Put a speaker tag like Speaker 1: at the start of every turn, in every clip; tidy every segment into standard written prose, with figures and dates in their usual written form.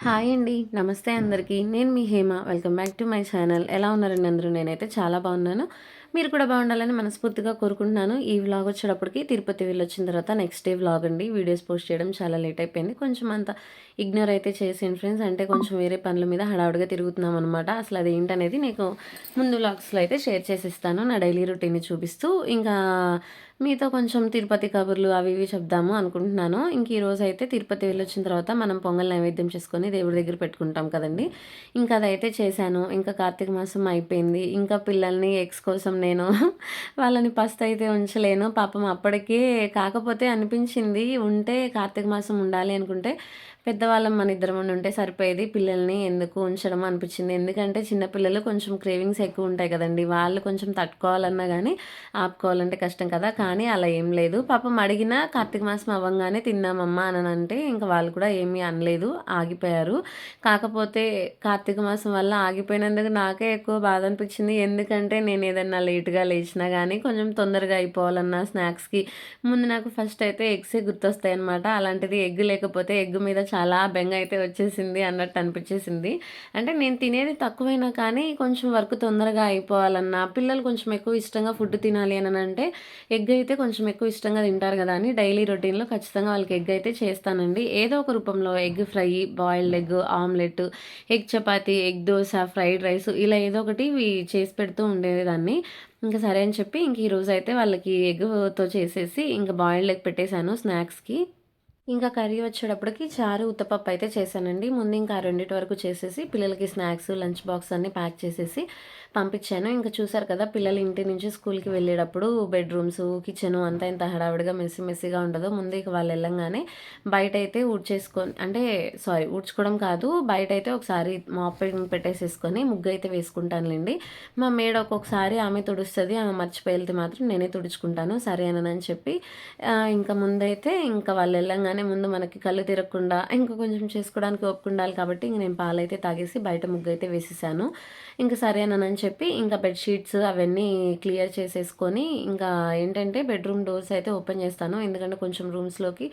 Speaker 1: Hi అండి. నమస్తే అందరికీ. నేను మీ Hema. Welcome back to my channel. ఎలా ఉన్నారండి అందరూ? నేనైతే చాలా బాగున్నాను. మీరు కూడా బాగుండాలని మనస్ఫూర్తిగా కోరుకుంటున్నాను. ఈ వ్లాగ్ వచ్చేటప్పటికి తిరుపతి వెళ్ళొచ్చిన తర్వాత నెక్స్ట్ డే వ్లాగ్ అండి. వీడియోస్ పోస్ట్ చేయడం చాలా లేట్ అయిపోయింది. కొంచెం అంత ఇగ్నోర్ అయితే చేసాను ఫ్రెండ్స్. అంటే కొంచెం వేరే పనుల మీద హడావుడిగా తిరుగుతున్నాం అనమాట. అసలు అదేంటనేది నీకు ముందు వ్లాగ్స్‌లో అయితే షేర్ చేసిస్తాను. నా డైలీ రొటీన్‌ని చూపిస్తూ ఇంకా మీతో కొంచెం తిరుపతి కబుర్లు అవి ఇవి చెప్దాము అనుకుంటున్నాను. ఇంక ఈరోజైతే తిరుపతి వెళ్ళొచ్చిన తర్వాత మనం పొంగల్ నైవేద్యం చేసుకొని దేవుడి దగ్గర పెట్టుకుంటాం కదండీ! ఇంకా అదైతే చేశాను. ఇంకా కార్తీక మాసం అయిపోయింది. ఇంకా పిల్లల్ని ఎగ్స్ కోసం నేను వాళ్ళని పస్తయితే ఉంచలేను. పాపం అప్పటికే కాకపోతే అనిపించింది ఉంటే కార్తీక మాసం ఉండాలి అనుకుంటే పెద్దవాళ్ళం మన ఇద్దరం ఉంటే సరిపోయేది. పిల్లల్ని ఎందుకు ఉంచడం అనిపించింది. ఎందుకంటే చిన్న పిల్లలు కొంచెం క్రేవింగ్స్ ఎక్కువ ఉంటాయి కదండీ! వాళ్ళు కొంచెం తట్టుకోవాలన్నా గానీ ఆపుకోవాలంటే కష్టం కదా! కానీ అలా ఏం లేదు. పాపం అడిగినా కార్తీక మాసం అవ్వంగానే తిన్నామమ్మా అననంటే ఇంక వాళ్ళు కూడా ఏమీ అనలేదు. ఆగిపోయారు. కాకపోతే కార్తీక మాసం వల్ల ఆగిపోయినందుకు నాకే ఎక్కువ బాధ అనిపించింది. ఎందుకంటే నేను ఏదన్నా లేట్‌గా లేచినా గానీ కొంచెం తొందరగా అయిపోవాలన్నా స్నాక్స్‌కి ముందు నాకు ఫస్ట్ అయితే ఎగ్సే గుర్తొస్తాయన్నమాట. అలాంటిది ఎగ్ లేకపోతే ఎగ్ మీద చాలా బెంగ అయితే వచ్చేసింది అన్నట్టు అనిపించేసింది. అంటే నేను తినేది తక్కువైనా కానీ కొంచెం వర్క్ తొందరగా అయిపోవాలన్నా, పిల్లలు కొంచెం ఎక్కువ ఇష్టంగా ఫుడ్ తినాలి అననంటే ఎగ్ అయితే కొంచెం ఎక్కువ ఇష్టంగా తింటారు కదా అని డైలీ రొటీన్‌లో ఖచ్చితంగా వాళ్ళకి ఎగ్ అయితే చేస్తానండి. ఏదో ఒక రూపంలో egg fry, boiled egg, omelette, egg chapati, egg dosa, fried rice ఇలా ఏదో ఒకటి చేసి పెడుతూ ఉండేదాన్ని. ఇంక సరే అని చెప్పి ఇంక ఈరోజైతే వాళ్ళకి ఎగ్‌తో చేసేసి ఇంక బాయిల్డ్ ఎగ్ పెట్టేసాను స్నాక్స్‌కి. ఇంకా కర్రీ వచ్చేటప్పటికి చారు, ఉత్తపప్పు అయితే చేశానండి. ముందు ఇంకా ఆ రెండిటి వరకు చేసేసి, పిల్లలకి స్నాక్స్, లంచ్ బాక్స్ అన్నీ ప్యాక్ చేసేసి పంపించాను. ఇంక చూసారు కదా! పిల్లలు ఇంటి నుంచి స్కూల్‌కి వెళ్ళేటప్పుడు బెడ్‌రూమ్స్, కిచెను అంతా ఎంత హడావిడిగా మెస్సీగా ఉంటదో, ముందు ఇక వాళ్ళు ఎళ్ళంగానే బయటైతే ఊడ్చేసుకొని అంటే ఊడ్చుకోవడం కాదు, బయటైతే ఒకసారి మాపింగ్ పెట్టేసేసుకొని ముగ్గైతే వేసుకుంటానులెండి. మా మేడ ఒక్కొక్కసారి ఆమె తుడుస్తది. ఆమె మర్చిపోయి ఎళ్తే మాత్రం నేనే తుడుచుకుంటాను. సరే అనని చెప్పి ఇంకా ముందైతే ఇంకా వాళ్ళెళ్ళంగానే ముందు మనకి కళ్ళు తిరగకుండా ఇంకా కొంచెం చేసుకోవడానికి ఓపిక ఉండాలి కాబట్టి ఇంక నేను పాలైతే తాగేసి బయట ముగ్గైతే వేసేసాను. ఇంక సరేనని చెప్పి ఇంకా బెడ్‌షీట్స్ అవన్నీ క్లియర్ చేసేసుకొని ఇంకా ఏంటంటే బెడ్‌రూమ్ డోర్స్ అయితే ఓపెన్ చేస్తాను. ఎందుకంటే కొంచెం రూమ్స్‌లోకి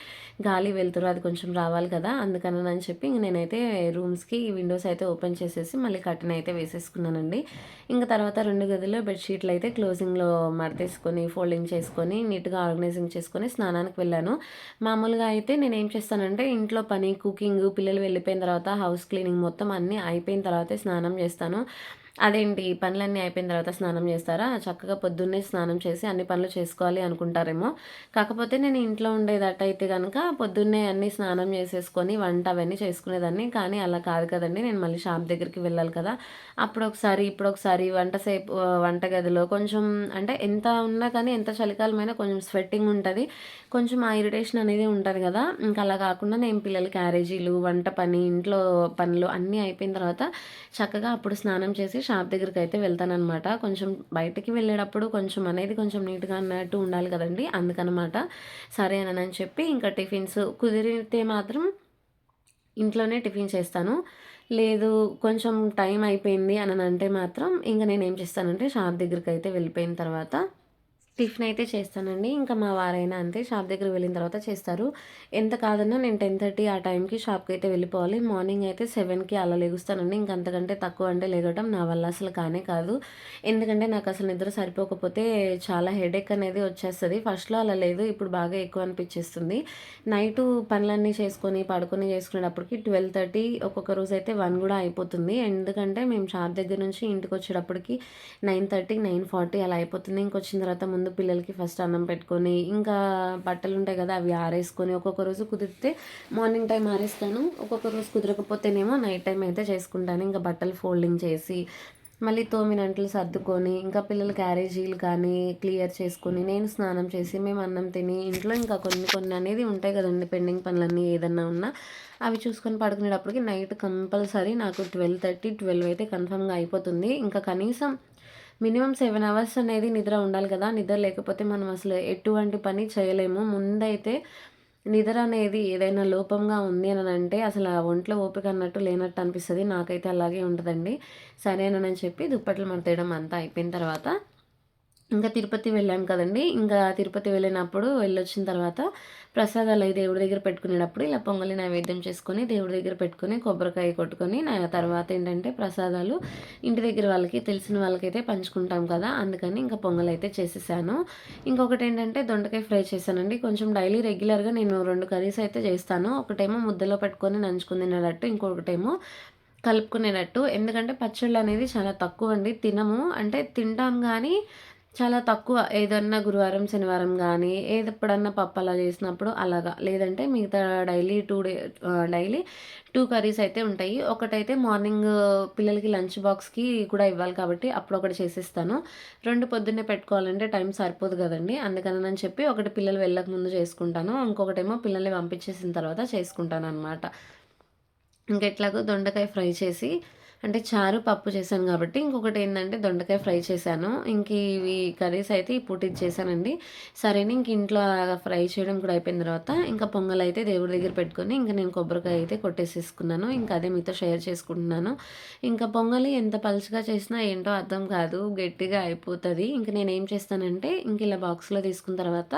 Speaker 1: గాలి, వెలుతురు అది కొంచెం రావాలి కదా! అందుకనని చెప్పి ఇంక నేనైతే రూమ్స్‌కి విండోస్ అయితే ఓపెన్ చేసేసి మళ్ళీ కర్టెన్ అయితే వేసేసుకున్నానండి. ఇంక తర్వాత 2 గదుల్లో బెడ్‌షీట్లు అయితే క్లోజింగ్‌లో మడతేసుకొని, ఫోల్డింగ్ చేసుకొని, నీట్‌గా ఆర్గనైజింగ్ చేసుకొని స్నానానికి వెళ్ళాను. మామూలుగా అయితే నేనేం చేస్తానంటే ఇంట్లో పని, కుకింగ్, పిల్లలు వెళ్ళిపోయిన తర్వాత హౌస్ క్లీనింగ్ మొత్తం అన్నీ అయిపోయిన తర్వాతే స్నానం చేస్తాను. అదేంటి పనులన్నీ అయిపోయిన తర్వాత స్నానం చేస్తారా? చక్కగా పొద్దున్నే స్నానం చేసి అన్ని పనులు చేసుకోవాలి అనుకుంటారేమో! కాకపోతే నేను ఇంట్లో ఉండేదట్టయితే గనక పొద్దున్నే అన్నీ స్నానం చేసేసుకొని వంట అవన్నీ చేసుకునేదాన్ని. కానీ అలా కాదు కదండీ! నేను మళ్ళీ షాప్ దగ్గరికి వెళ్ళాలి కదా! అప్పుడొకసారి, ఇప్పుడొకసారి వంటగదిలో కొంచెం అంటే ఎంత ఉన్నా కానీ ఎంత చలికాలమైనా కొంచెం స్వెట్టింగ్ ఉంటది. కొంచెం ఆ ఇరిటేషన్ అనేది ఉంటది గదా! ఇంకా అలా కాకుండా నేను పిల్లల క్యారేజీలు, వంట పని, ఇంట్లో పనులు అన్నీ అయిపోయిన తర్వాత చక్కగా అప్పుడు స్నానం చేసి షాప్ దగ్గరికైతే వెళ్తాననమాట. కొంచెం బయటికి వెళ్ళేటప్పుడు కొంచెం అనేది కొంచెం నీట్‌గా అన్నట్టు ఉండాలి కదండీ! అందుకనమాట. సరే అనని చెప్పి ఇంకా టిఫిన్స్ కుదిరితే మాత్రం ఇంట్లోనే టిఫిన్ చేస్తాను. లేదు కొంచెం టైం అయిపోయింది అననంటే మాత్రం ఇంక నేనేం చేస్తానంటే షాప్ దగ్గరికైతే వెళ్ళిపోయిన తర్వాత టిఫిన్ అయితే చేస్తానండి. ఇంకా మా వారైనా అంతే షాప్ దగ్గరికి వెళ్ళిన తర్వాత చేస్తారు. ఎంత కాదన్నా నేను 10:30 ఆ టైంకి షాప్‌కైతే వెళ్ళిపోవాలి. మార్నింగ్ అయితే 7కి అలా లెగుస్తానండి. ఇంక అంతకంటే తక్కువ అంటే లెగటం నా వల్ల అసలు కానే కాదు. ఎందుకంటే నాకసలు నిద్ర సరిపోకపోతే చాలా హెడేక్ అనేది వచ్చేస్తది. ఫస్ట్‌లో అలా లేదు. ఇప్పుడు బాగా ఎక్కువ అనిపిచ్చేస్తుంది. నైటు పనులన్నీ చేసుకొని, పడుకొని చేసుకునేటప్పటికి 12:30 ఒక్కొక్క రోజైతే 1 గూడా అయిపోతుంది. ఎందుకంటే మేము షాప్ దగ్గర నుంచి ఇంటికొచ్చేటప్పటికి 9:30, 9:40 అలా అయిపోతుంది. ఇంకొచ్చిన తర్వాత ముందు పిల్లలకి ఫస్ట్ అన్నం పెట్టుకొని, ఇంకా బట్టలుంటాయి గదా! అవి ఆరేసుకొని, ఒక్కొక్క రోజు కుదిరితే మార్నింగ్ టైం ఆరేస్తాను. ఒక్కొక్క రోజు కుదరకపోతేనేమో నైట్ టైం అయితే చేసుకుంటాను. ఇంకా బట్టలు ఫోల్డింగ్ చేసి, మళ్ళీ తోమిన అంట్లు సర్దుకొని, ఇంకా పిల్లల క్యారేజీలు కానీ క్లియర్ చేసుకొని, నేను స్నానం చేసి, మేము అన్నం తిని, ఇంట్లో ఇంకా కొన్ని కొన్ని అనేది ఉంటాయి గదండీ పెండింగ్ పనులన్నీ ఏదన్నా ఉన్నా, అవి చూసుకొని పడుకునేటప్పటికి నైట్ కంపల్సరీ నాకు 12:30, 12 అయితే కన్ఫర్మ్‌గా అయిపోతుంది. ఇంకా కనీసం మినిమమ్ 7 అవర్స్ అనేది నిద్ర ఉండాలి కదా! నిద్ర లేకపోతే మనం అసలు ఎటువంటి పని చేయలేము. ముందైతే నిద్ర అనేది ఏదైనా లోపంగా ఉంది అనంటే అసల ఒంట్లో ఓపిక అన్నట్టు లేనట్టు అనిపిస్తది. నాకైతే అలాగే ఉంటదండి. సరేనని చెప్పి దుప్పట్లు మడతేయడం అంతా అయిపోయిన తర్వాత ఇంకా తిరుపతి వెళ్ళాం కదండీ! ఇంకా తిరుపతి వెళ్ళినప్పుడు వెళ్ళొచ్చిన తర్వాత ప్రసాదాలయి దేవుడి దగ్గర పెట్టుకునేటప్పుడు ఇలా పొంగలి నైవేద్యం చేసుకొని, దేవుడి దగ్గర పెట్టుకొని, కొబ్బరికాయ కొట్టుకొని, తర్వాత ఏంటంటే ప్రసాదాలు ఇంటి దగ్గర వాళ్ళకి, తెలిసిన వాళ్ళకైతే పంచుకుంటాం కదా! అందుకని ఇంకా పొంగలైతే చేసేసాను. ఇంకొకటేంటంటే దొండకాయ ఫ్రై చేశానండి. కొంచెం డైలీ రెగ్యులర్‌గా నేను 2 కర్రీస్ అయితే చేస్తాను. ఒకటేమో ముద్దలో పెట్టుకొని నంచుకొని తినేటట్టు, ఇంకొకటేమో కలుపుకునేటట్టు. ఎందుకంటే పచ్చళ్ళనేది చాలా తక్కువండి తినము. అంటే తింటాం గానీ చాలా తక్కువ. ఏదన్నా గురువారం, శనివారం గానీ, ఎప్పుడన్నా పప్పు అలా చేసినప్పుడు అలాగా. లేదంటే మిగతా డైలీ 2 కర్రీస్ అయితే ఉంటాయి. ఒకటైతే మార్నింగ్ పిల్లలకి లంచ్ బాక్స్‌కి కూడా ఇవ్వాలి కాబట్టి అప్పుడొకటి చేసేస్తాను. 2 పొద్దున్నే పెట్టుకోవాలంటే టైం సరిపోదు గదండీ! అందుకనని చెప్పి ఒకటి పిల్లలు వెళ్ళక ముందు చేసుకుంటాను. ఇంకొకటేమో పిల్లల్ని పంపించేసిన తర్వాత చేసుకుంటాననమాట. ఇంకెట్లాగో దొండకాయ ఫ్రై చేసి అంటే చారు, పప్పు చేశాను గాబట్టి, ఇంకొకటేందంటే దొండకాయ ఫ్రై చేశాను. ఇవి కర్రీస్ అయితే ఈ పూట ఇది చేశానండి. సరే అని ఇంక ఇంట్లో అలాగా ఫ్రై చేయడం కూడా అయిపోయిన తర్వాత, ఇంకా పొంగలైతే దేవుడి దగ్గర పెట్టుకొని, ఇంక నేను కొబ్బరికాయ అయితే కొట్టేసేసుకున్నాను. ఇంకా అదే మీతో షేర్ చేసుకుంటున్నాను. ఇంకా పొంగలి ఎంత పలుచగా చేసినా ఏంటో అర్థం కాదు. గట్టిగా అయిపోతది. ఇంక నేనేం చేస్తానంటే, ఇంక ఇలా బాక్స్‌లో తీసుకున్న తర్వాత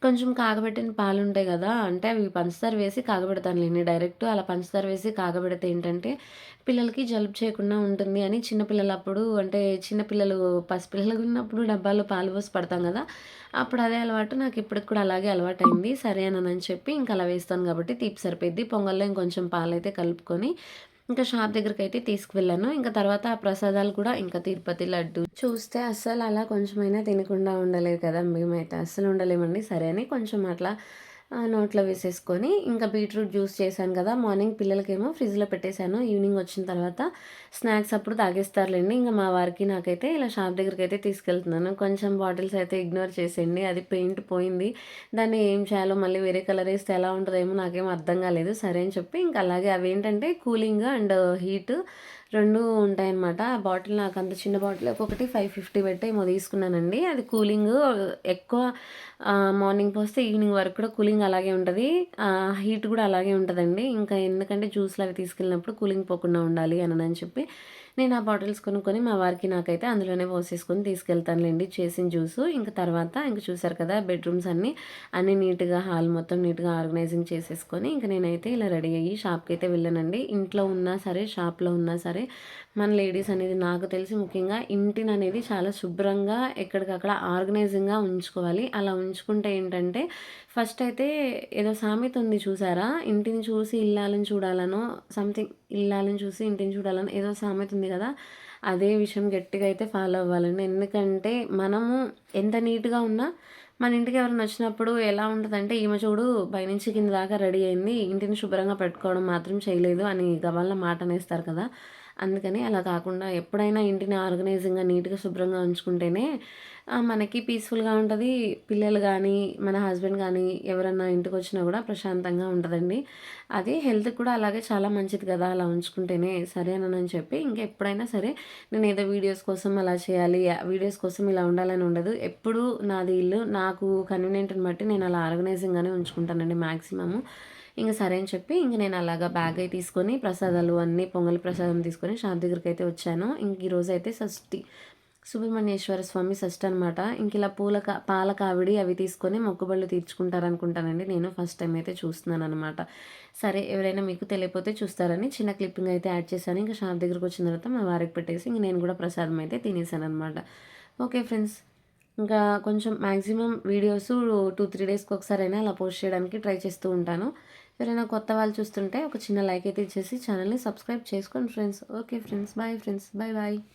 Speaker 1: కొంచెం కాగబెట్టిన పాలుంటాయి గదా! అంటే అవి పంచదార వేసి కాగబెడతానులెండి. డైరెక్ట్ అలా పంచదార వేసి కాగబెడితే ఏంటంటే, పిల్లలకి జలుబు చేయకుండా ఉంటుంది అని చిన్న పిల్లలప్పుడు అంటే చిన్న పిల్లలు పసిపిల్లలుగున్నప్పుడు డబ్బాలో పాలు పోసి పడతాం గదా! అప్పుడు అదే అలవాటు. నాకిప్పటికి కూడా అలాగే అలవాటయింది. సరే అనని చెప్పి ఇంక అలా వేస్తాను గాబట్టి తీపి సరిపోద్ది. పొంగల్లో ఇంకొంచెం పాలైతే కలుపుకొని ఇంకా షాప్ దగ్గరికైతే తీసుకువెళ్ళాను. ఇంక తర్వాత ఆ ప్రసాదాలు కూడా ఇంకా తిరుపతి లడ్డు చూస్తే అస్సలు అలా కొంచెమైనా తినకుండా ఉండలేరు కదా! మేమైతే అస్సలు ఉండలేమండి. సరే అని కొంచెం అట్లా నోట్లో వేసేసుకొని ఇంకా బీట్రూట్ జ్యూస్ చేశాను కదా! మార్నింగ్ పిల్లలకేమో ఫ్రిడ్జ్‌లో పెట్టేశాను. ఈవినింగ్ వచ్చిన తర్వాత స్నాక్స్ అప్పుడు తాగేస్తారులెండి. ఇంక మా వారికి నాకైతే ఇలా షాప్ దగ్గరికైతే తీసుకెళ్తున్నాను. కొంచెం బాటిల్స్ అయితే ఇగ్నోర్ చేసేయండి. అది పెయింట్ పోయింది. దాన్ని ఏం చేయాలో మళ్ళీ వేరే కలర్ ఏస్తే ఎలా ఉంటదేమో నాకేం అర్థం కాలేదు. సరే అని చెప్పి ఇంక అలాగే అవేంటంటే కూలింగ్ అండ్ హీట్ 2 ఉంటాయన్నమాట. ఆ బాటిల్ నాకంత చిన్న బాటిల్ ఒక్కొక్కటి 550 పెట్టి ఏమో తీసుకున్నానండి. అది కూలింగు ఎక్కువ మార్నింగ్ పోస్తే ఈవినింగ్ వరకు కూడా కూలింగ్ అలాగే ఉంటది. హీట్ కూడా అలాగే ఉంటదండి. ఇంకా ఎందుకంటే జ్యూస్‌లు అవి తీసుకెళ్ళినప్పుడు కూలింగ్ పోకుండా ఉండాలి అనని చెప్పి నేను ఆ బాటిల్స్ కొనుక్కొని మా వారికి నాకైతే అందులోనే పోసేసుకొని తీసుకెళ్తానులెండి చేసిన జ్యూసు. ఇంక తర్వాత ఇంక చూసారు కదా బెడ్‌రూమ్స్ అన్నీ నీట్‌గా హాల్ మొత్తం నీట్‌గా ఆర్గనైజింగ్ చేసేసుకొని ఇంక నేనైతే ఇలా రెడీ అయ్యి షాప్‌కైతే వెళ్ళానండి. ఇంట్లో ఉన్నా సరే, షాప్‌లో ఉన్నా సరే మన లేడీస్ అనేది నాకు తెలిసి ముఖ్యంగా ఇంటిననేది చాలా శుభ్రంగా ఎక్కడికక్కడ ఆర్గనైజింగ్‌గా ఉంచుకోవాలి. అలా ఉంచుకుంటే ఏంటంటే ఫస్ట్ అయితే ఏదో సామెత ఉంది చూసారా? ఇంటిని చూసి ఇల్లాలని చూడాలనో సంథింగ్ ఇల్లాలని చూసి ఇంటిని చూడాలని ఏదో సామెత ఉంది గదా! అదే విషయం గట్టిగా అయితే ఫాలో అవ్వాలండి. ఎందుకంటే మనము ఎంత నీట్‌గా ఉన్నా మన ఇంటికి ఎవరైనా వచ్చినప్పుడు ఎలా ఉంటదంటే, ఈమె చూడు పైనుంచి కింద దాకా రెడీ అయింది. ఇంటిని శుభ్రంగా పెట్టుకోవడం మాత్రం చేయలేదు అని గబాల్న మాట అనేస్తారు కదా! అందుకని అలా కాకుండా ఎప్పుడైనా ఇంటిని ఆర్గనైజింగ్‌గా, నీట్‌గా, శుభ్రంగా ఉంచుకుంటేనే మనకి పీస్‌ఫుల్‌గా ఉంటది. పిల్లలు గానీ, మన హస్బెండ్ గానీ ఎవరన్నా ఇంటికొచ్చినా గూడా ప్రశాంతంగా ఉంటదండి. అది హెల్త్‌కి కూడా అలాగే చాలా మంచిది కదా! అలా ఉంచుకుంటేనే. సరేనని చెప్పి ఇంకెప్పుడైనా సరే నేనేదో వీడియోస్ కోసం అలా చేయాలి, వీడియోస్ కోసం ఇలా ఉండాలని ఉండదు. ఎప్పుడూ నాది ఇల్లు నాకు కన్వీనియంట్‌ని బట్టి నేను అలా ఆర్గనైజింగ్‌గానే ఉంచుకుంటానండి మాక్సిమము. ఇంక సరే అని చెప్పి ఇంక నేను అలాగా బ్యాగ్ అయి తీసుకొని ప్రసాదాలు అన్నీ పొంగలి ప్రసాదం తీసుకొని షాప్ దగ్గరికైతే వచ్చాను. ఇంక ఈరోజైతే షష్ఠి. సుబ్రహ్మణ్యేశ్వర స్వామి షష్ఠి అనమాట. ఇంకిలా పాల కావిడి అవి తీసుకొని మొక్కుబళ్ళు తీర్చుకుంటారనుకుంటానండి. నేను ఫస్ట్ టైమ్ అయితే చూస్తున్నాననమాట. సరే ఎవరైనా మీకు తెలియకపోతే చూస్తారని చిన్న క్లిప్పింగ్ అయితే యాడ్ చేశాను. ఇంక షాప్ దగ్గరకొచ్చిన తర్వాత మా వారికి పెట్టేసి ఇంక నేను కూడా ప్రసాదం అయితే తినేసాననమాట. Okay friends. ఇంకా కొంచెం మాక్సిమం వీడియోసు 2, 3 డేస్‌కి ఒకసారైనా అలా పోస్ట్ చేయడానికి ట్రై చేస్తూ ఉంటాను. ఎవరైనా కొత్త వాళ్ళు చూస్తుంటే ఒక చిన్న లైక్ అయితే ఇచ్చేసి ఛానల్‌ని సబ్స్క్రైబ్ చేసుకోండి friends. Okay friends. Bye friends. Bye bye.